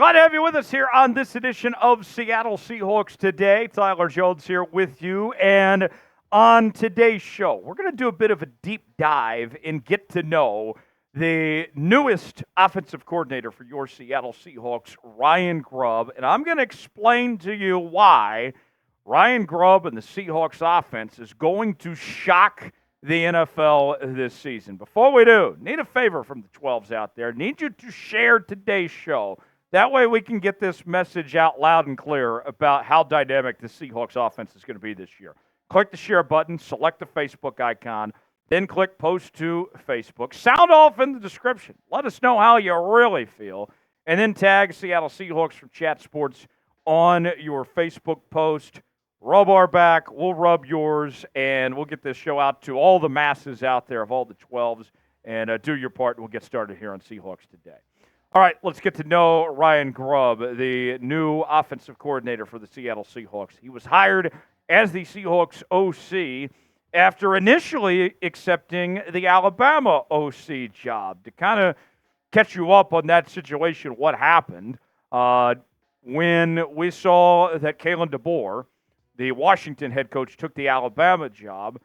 Glad to have you with us here on this edition of Seattle Seahawks Today. Tyler Jones here with you. And on today's show, we're going to do a bit of a deep dive and get to know the newest offensive coordinator for your Seattle Seahawks, Ryan Grubb. And I'm going to explain to you why Ryan Grubb and the Seahawks offense is going to shock the NFL this season. Before we do, need a favor from the 12s out there. Need you to share today's show. That way we can get this message out loud and clear about how dynamic the Seahawks offense is going to be this year. Click the share button, select the Facebook icon, then click post to Facebook. Sound off in the description. Let us know how you really feel. And then tag Seattle Seahawks from Chat Sports on your Facebook post. Rub our back, we'll rub yours, and we'll get this show out to all the masses out there of all the 12s. And do your part, and we'll get started here on Seahawks Today. All right, let's get to know Ryan Grubb, the new offensive coordinator for the Seattle Seahawks. He was hired as the Seahawks OC after initially accepting the Alabama OC job. To kind of catch you up on that situation, what happened when we saw that Kalen DeBoer, the Washington head coach, took the Alabama job.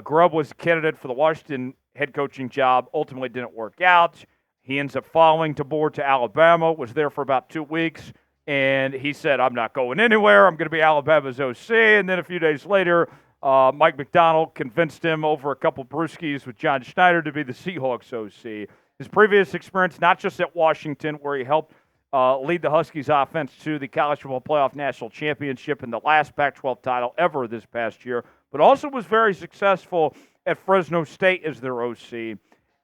Grubb was a candidate for the Washington head coaching job, ultimately didn't work out. He ends up following DeBoer to Alabama, was there for about 2 weeks, and he said, I'm not going anywhere. I'm going to be Alabama's OC. And then a few days later, Mike McDonald convinced him over a couple brewskis with John Schneider to be the Seahawks OC. His previous experience, not just at Washington, where he helped lead the Huskies offense to the College Football Playoff National Championship and the last Pac-12 title ever this past year, but also was very successful at Fresno State as their OC.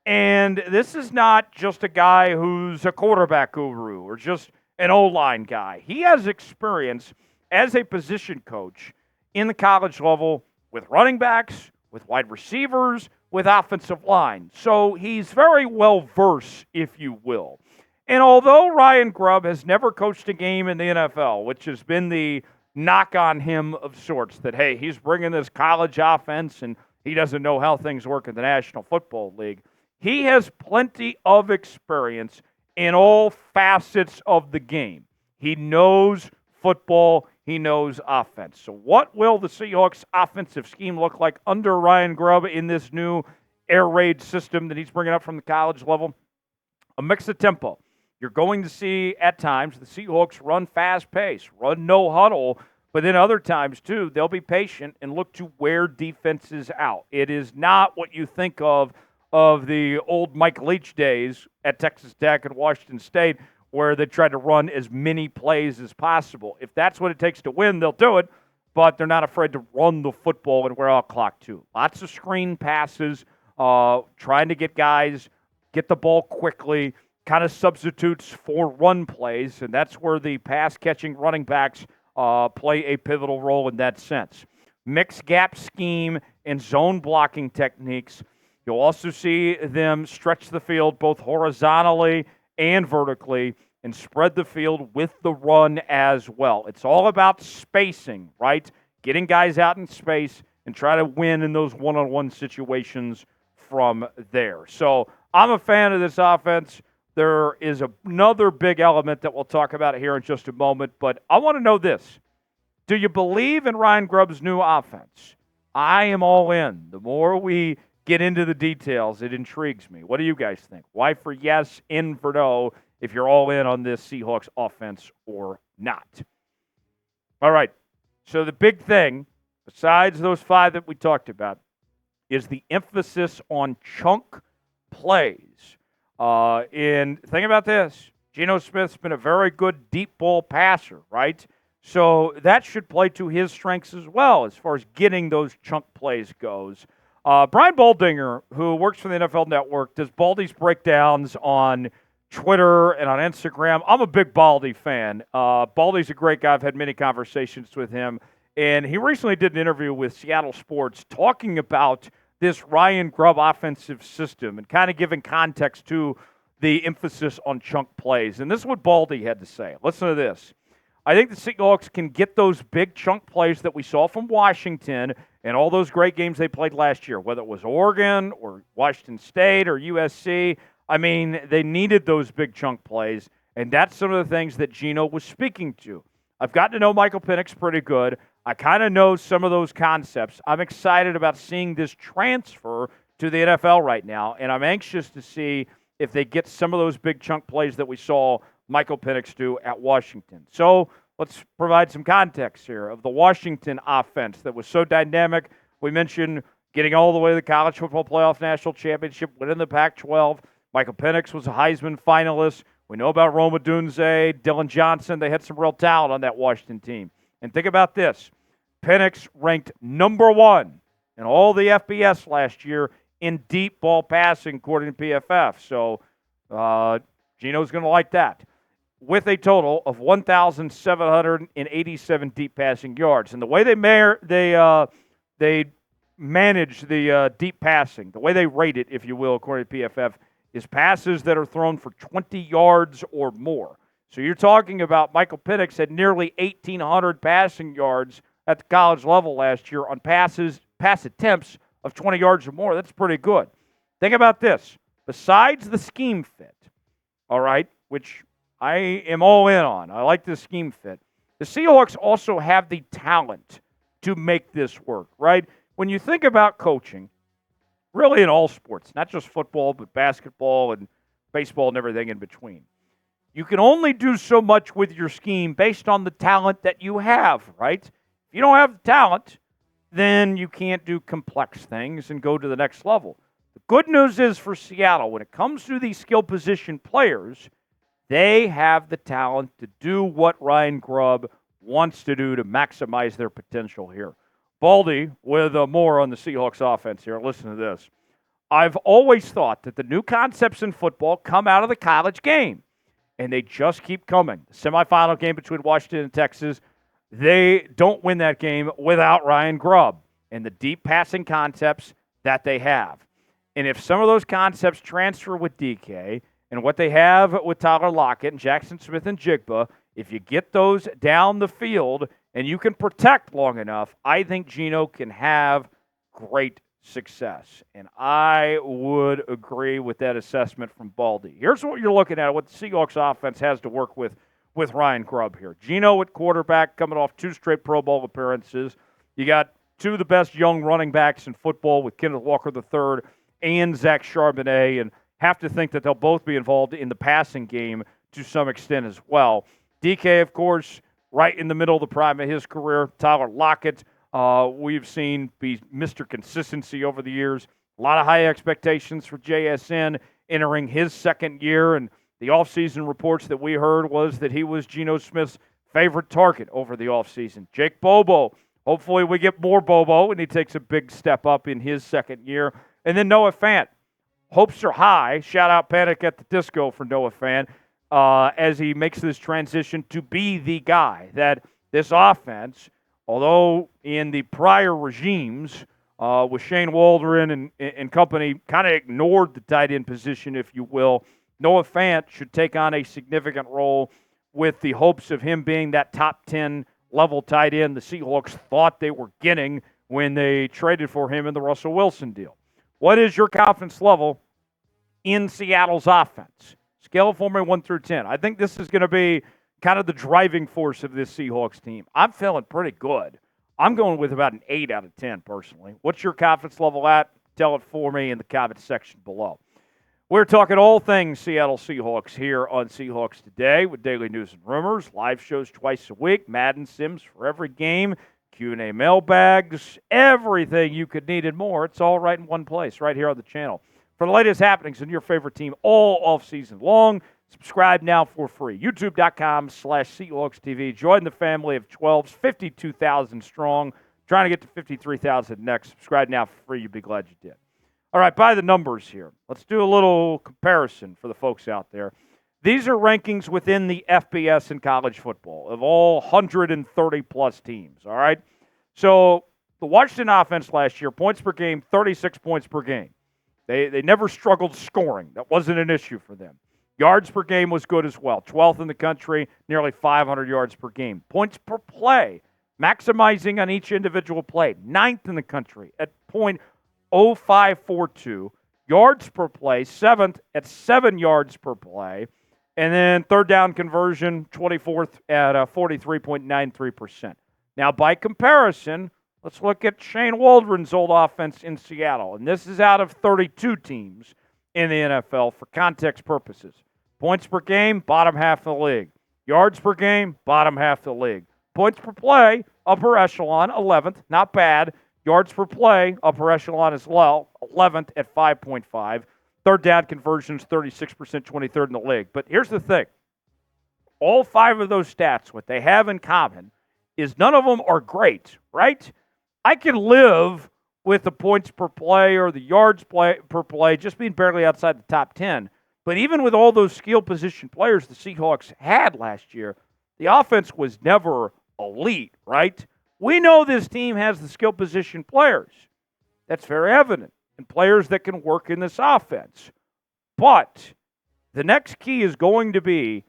And this is not just a guy who's a quarterback guru or just an O-line guy. He has experience as a position coach in the college level with running backs, with wide receivers, with offensive line. So he's very well versed, if you will. And although Ryan Grubb has never coached a game in the NFL, which has been the knock on him of sorts, that, hey, he's bringing this college offense and he doesn't know how things work in the National Football League, he has plenty of experience in all facets of the game. He knows football. He knows offense. So what will the Seahawks offensive scheme look like under Ryan Grubb in this new air raid system that he's bringing up from the college level? A mix of tempo. You're going to see at times the Seahawks run fast pace, run no huddle, but then other times too, they'll be patient and look to wear defenses out. It is not what you think of the old Mike Leach days at Texas Tech and Washington State, where they tried to run as many plays as possible. If that's what it takes to win, they'll do it, but they're not afraid to run the football and wear out clock too. Lots of screen passes, trying to get guys, get the ball quickly, kind of substitutes for run plays, and that's where the pass-catching running backs play a pivotal role in that sense. Mixed gap scheme and zone blocking techniques. You'll also see them stretch the field both horizontally and vertically and spread the field with the run as well. It's all about spacing, right? Getting guys out in space and try to win in those one-on-one situations from there. So I'm a fan of this offense. There is another big element that we'll talk about here in just a moment, but I want to know this. Do you believe in Ryan Grubb's new offense? I am all in. The more we get into the details, it intrigues me. What do you guys think? Y for yes, in for no, if you're all in on this Seahawks offense or not. All right, so the big thing, besides those 5 that we talked about, is the emphasis on chunk plays. And think about this. Geno Smith's been a very good deep ball passer, right? So that should play to his strengths as well as far as getting those chunk plays goes. Brian Baldinger, who works for the NFL Network, does Baldy's breakdowns on Twitter and on Instagram. I'm a big Baldy fan. Baldy's a great guy. I've had many conversations with him. And he recently did an interview with Seattle Sports talking about this Ryan Grubb offensive system and kind of giving context to the emphasis on chunk plays. And this is what Baldy had to say. Listen to this. I think the Seahawks can get those big chunk plays that we saw from Washington and all those great games they played last year, whether it was Oregon or Washington State or USC. I mean, they needed those big chunk plays, And that's some of the things that Geno was speaking to. I've gotten to know Michael Penix pretty good. I kind of know some of those concepts. I'm excited about seeing this transfer to the NFL right now, and I'm anxious to see if they get some of those big chunk plays that we saw Michael Penix do at Washington. So let's provide some context here of the Washington offense that was so dynamic. We mentioned getting all the way to the College Football Playoff National Championship, winning the Pac-12. Michael Penix was a Heisman finalist. We know about Rome Odunze, Dylan Johnson. They had some real talent on that Washington team. And think about this. Penix ranked number 1 in all the FBS last year in deep ball passing, according to PFF. So Geno's going to like that. With a total of 1,787 deep passing yards. And the way they manage the deep passing, the way they rate it, if you will, according to PFF, is passes that are thrown for 20 yards or more. So you're talking about Michael Penix had nearly 1,800 passing yards at the college level last year on pass attempts of 20 yards or more. That's pretty good. Think about this. Besides the scheme fit, all right, which I am all in on. I like the scheme fit. The Seahawks also have the talent to make this work, right? When you think about coaching, really in all sports, not just football, but basketball and baseball and everything in between, you can only do so much with your scheme based on the talent that you have, right? If you don't have the talent, then you can't do complex things and go to the next level. The good news is for Seattle, when it comes to these skill position players, they have the talent to do what Ryan Grubb wants to do to maximize their potential here. Baldy with more on the Seahawks offense here. Listen to this. I've always thought that the new concepts in football come out of the college game, and they just keep coming. The semifinal game between Washington and Texas, they don't win that game without Ryan Grubb and the deep passing concepts that they have. And if some of those concepts transfer with DK and what they have with Tyler Lockett and Jackson Smith and Jigba, if you get those down the field and you can protect long enough, I think Geno can have great success. And I would agree with that assessment from Baldy. Here's what you're looking at, what the Seahawks offense has to work with Ryan Grubb here. Geno at quarterback, coming off 2 straight Pro Bowl appearances. You got 2 of the best young running backs in football with Kenneth Walker III and Zach Charbonnet, and have to think that they'll both be involved in the passing game to some extent as well. DK, of course, right in the middle of the prime of his career. Tyler Lockett, we've seen be Mr. Consistency over the years. A lot of high expectations for JSN entering his second year, and the offseason reports that we heard was that he was Geno Smith's favorite target over the offseason. Jake Bobo, hopefully we get more Bobo, and he takes a big step up in his second year. And then Noah Fant. Hopes are high. Shout out Panic at the Disco for Noah Fant as he makes this transition to be the guy that this offense, although in the prior regimes with Shane Waldron and company, kind of ignored the tight end position, if you will, Noah Fant should take on a significant role with the hopes of him being that top 10 level tight end the Seahawks thought they were getting when they traded for him in the Russell Wilson deal. What is your confidence level in Seattle's offense? Scale for me 1 through 10. I think this is going to be kind of the driving force of this Seahawks team. I'm feeling pretty good. I'm going with about an 8 out of 10 personally. What's your confidence level at? Tell it for me in the comments section below. We're talking all things Seattle Seahawks here on Seahawks Today with daily news and rumors, live shows twice a week, Madden Sims for every game, Q&A mailbags, everything you could need and more. It's all right in one place, right here on the channel. For the latest happenings in your favorite team all off-season long, subscribe now for free. YouTube.com/Seahawks TV. Join the family of 12s, 52,000 strong. Trying to get to 53,000 next. Subscribe now for free. You'd be glad you did. All right, by the numbers here. Let's do a little comparison for the folks out there. These are rankings within the FBS in college football of all 130-plus teams, all right? So the Washington offense last year, points per game, 36 points per game. They never struggled scoring. That wasn't an issue for them. Yards per game was good as well. 12th in the country, nearly 500 yards per game. Points per play, maximizing on each individual play. 9th in the country at .0542. Yards per play, 7th at 7 yards per play. And then third down conversion, 24th at 43.93%. Now, by comparison, let's look at Shane Waldron's old offense in Seattle. And this is out of 32 teams in the NFL for context purposes. Points per game, bottom half of the league. Yards per game, bottom half of the league. Points per play, upper echelon, 11th, not bad. Yards per play, upper echelon as well, 11th at 5.5. Third down conversions, 36%, 23rd in the league. But here's the thing. All five of those stats, what they have in common is none of them are great, right? I can live with the points per play or the yards per play just being barely outside the top 10. But even with all those skill position players the Seahawks had last year, the offense was never elite, right? We know this team has the skill position players. That's very evident. And players that can work in this offense. But the next key is going to be,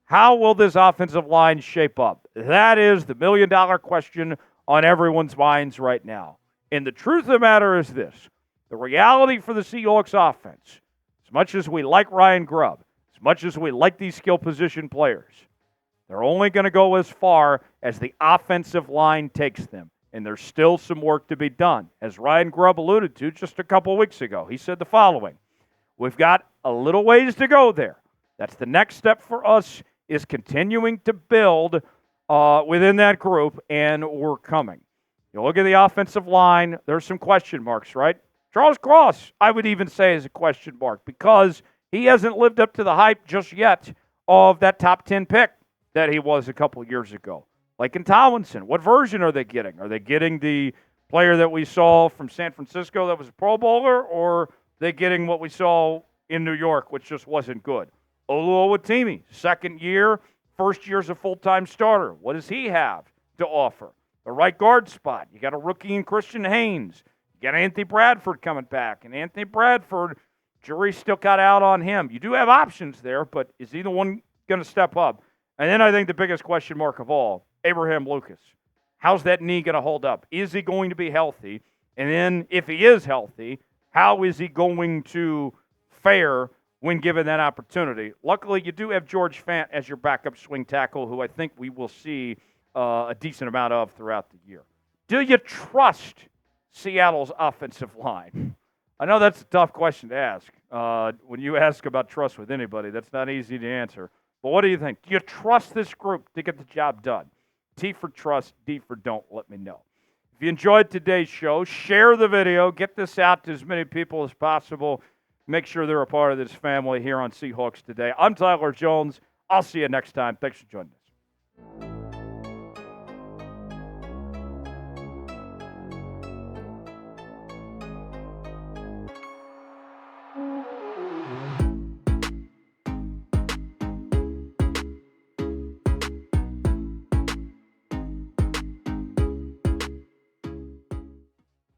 how will this offensive line shape up? That is the million-dollar question on everyone's minds right now. And the truth of the matter is this. The reality for the Seahawks offense, as much as we like Ryan Grubb, as much as we like these skill position players, they're only going to go as far as the offensive line takes them. And there's still some work to be done. As Ryan Grubb alluded to just a couple weeks ago, he said the following: we've got a little ways to go there. That's the next step for us, is continuing to build within that group, and we're coming. You look at the offensive line, there's some question marks, right? Charles Cross, I would even say, is a question mark because he hasn't lived up to the hype just yet of that top 10 pick that he was a couple years ago. Like in Tomlinson, what version are they getting? Are they getting the player that we saw from San Francisco that was a Pro Bowler, or are they getting what we saw in New York, which just wasn't good? Olu Owatimi, second year, first year as a full-time starter. What does he have to offer? The right guard spot. You got a rookie in Christian Haynes. You got Anthony Bradford coming back. And Anthony Bradford, jury's still got out on him. You do have options there, but is he the one going to step up? And then I think the biggest question mark of all, Abraham Lucas. How's that knee going to hold up? Is he going to be healthy? And then if he is healthy, how is he going to fare when given that opportunity? Luckily, you do have George Fant as your backup swing tackle, who I think we will see a decent amount of throughout the year. Do you trust Seattle's offensive line? I know that's a tough question to ask. When you ask about trust with anybody, that's not easy to answer. But what do you think? Do you trust this group to get the job done? T for trust, D for don't. Let me know. If you enjoyed today's show, share the video. Get this out to as many people as possible. Make sure they're a part of this family here on Seahawks Today. I'm Tyler Jones. I'll see you next time. Thanks for joining us.